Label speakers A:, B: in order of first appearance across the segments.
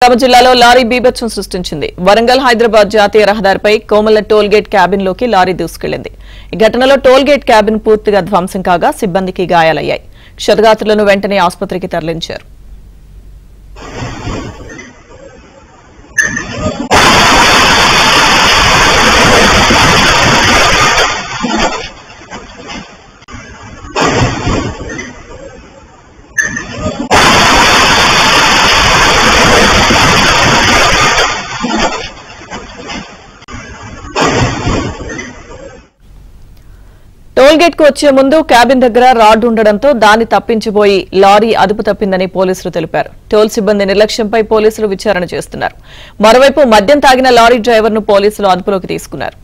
A: జిల్లాలో లారీ బీభత్సం సృష్టించింది. వరంగల్ హైదరాబాద్ జాతీయ రహదారిపై కోమల టోల్ గేట్ క్యాబిన్ లోకి లారీ దూసుకెళ్లింది. ఈ ఘటనలో టోల్ గేట్ క్యాబిన్ పూర్తిగా ధ్వంసం కాగా సిబ్బందికి గాయాలయ్యాయి. క్షతగాత్రులను వెంటనే ఆసుపత్రికి తరలించారు. టోల్ గేట్ కు వచ్చే ముందు క్యాబిన్ దగ్గర రాడ్ ఉండడంతో దాన్ని తప్పించిపోయి లారీ అదుపు తప్పిందని పోలీసులు తెలిపారు. టోల్ సిబ్బంది నిర్లక్ష్యంపై పోలీసులు విచారణ చేస్తున్నారు. మరోవైపు మద్యం తాగిన లారీ డ్రైవర్ ను పోలీసులు అదుపులోకి తీసుకున్నారు.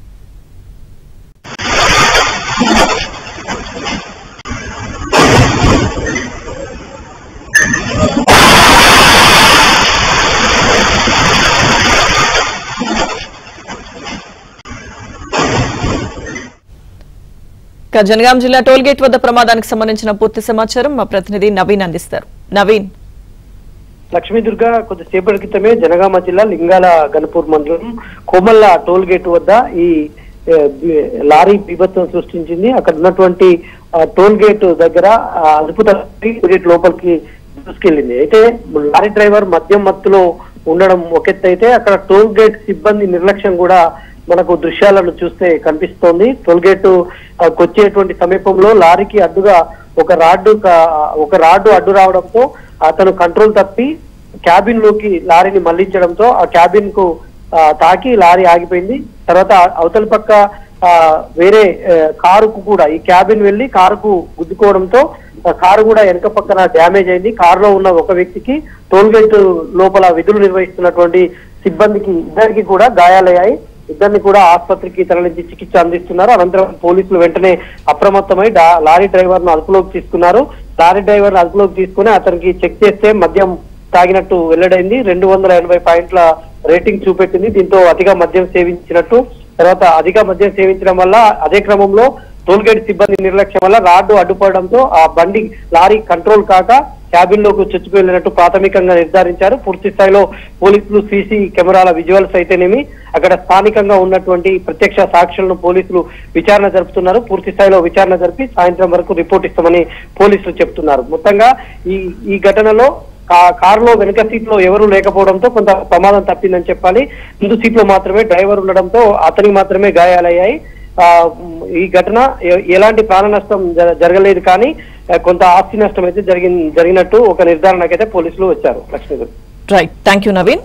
A: జనగాం జిల్లా టోల్ గేట్ వద్ద ప్రమాదానికి సంబంధించిన పూర్తి సమాచారం మా ప్రతినిధి నవీన్ అందిస్తారు. నవీన్.
B: లక్ష్మీదుర్గ కొద్దిసేపటి క్రితమే జనగామ జిల్లా లింగాల గణపూర్ మండలం కోమల్ల టోల్ గేట్ వద్ద ఈ లారీ బీభత్సం సృష్టించింది. అక్కడ ఉన్నటువంటి టోల్ గేట్ దగ్గర అదుపు తప్పి గేట్ లోపలికి దూసుకెళ్లింది. అయితే లారీ డ్రైవర్ మద్యం మత్తులో ఉండడం ఒక ఎత్తు అయితే అక్కడ టోల్ గేట్ సిబ్బంది నిర్లక్ష్యం కూడా మనకు దృశ్యాలను చూస్తే కనిపిస్తోంది. టోల్ గేట్ వచ్చేటువంటి సమీపంలో లారీకి అడ్డుగా ఒక రాడ్డు అడ్డు రావడంతో అతను కంట్రోల్ తప్పి క్యాబిన్ లోకి లారీని మళ్లించడంతో ఆ క్యాబిన్ కు తాకి లారీ ఆగిపోయింది. తర్వాత అవతల పక్క వేరే కారుకు కూడా ఈ క్యాబిన్ వెళ్లి కారుకు గుద్దుకోవడంతో కారు కూడా వెనక పక్కన డ్యామేజ్ అయింది. కారులో ఉన్న ఒక వ్యక్తికి టోల్ గేట్ లోపల విధులు నిర్వహిస్తున్నటువంటి సిబ్బందికి ఇద్దరికి కూడా గాయాలయ్యాయి. ఇద్దరిని కూడా ఆసుపత్రికి తరలించి చికిత్స అందిస్తున్నారు. అనంతరం పోలీసులు వెంటనే అప్రమత్తమై లారీ డ్రైవర్ ను అదుపులోకి తీసుకున్నారు. లారీ డ్రైవర్ ను అదుపులోకి తీసుకుని అతనికి చెక్ చేస్తే మద్యం తాగినట్టు వెల్లడైంది. 280 పాయింట్ల రేటింగ్ చూపెట్టింది. దీంతో అధిక మద్యం సేవించినట్టు, తర్వాత అధిక మద్యం సేవించడం వల్ల అదే క్రమంలో టోల్ గేట్ సిబ్బంది నిర్లక్ష్యం వల్ల రాడ్డు అడ్డుపడడంతో ఆ బండి లారీ కంట్రోల్ కాక క్యాబిన్ లోకి చొచ్చుకు వెళ్లినట్టు ప్రాథమికంగా నిర్ధారించారు. పూర్తి స్థాయిలో పోలీసులు సీసీ కెమెరాల విజువల్స్ అయితేనేమి అక్కడ స్థానికంగా ఉన్నటువంటి ప్రత్యక్ష సాక్షులను పోలీసులు విచారణ జరుపుతున్నారు. పూర్తి స్థాయిలో విచారణ జరిపి సాయంత్రం వరకు రిపోర్ట్ ఇస్తామని పోలీసులు చెప్తున్నారు. మొత్తంగా ఈ ఘటనలో కారులో వెనుక సీట్ లో ఎవరూ లేకపోవడంతో కొంత ప్రమాదం తప్పిందని చెప్పాలి. ముందు సీట్ లో మాత్రమే డ్రైవర్ ఉండడంతో అతనికి మాత్రమే గాయాలయ్యాయి. ఈ ఘటన ఎలాంటి ప్రాణ నష్టం జరగలేదు, కానీ కొంత ఆస్తి నష్టం అయితే జరిగినట్టు ఒక నిర్ధారణకైతే పోలీసులు వచ్చారు. Lakshmi.
A: Right, thank you Naveen.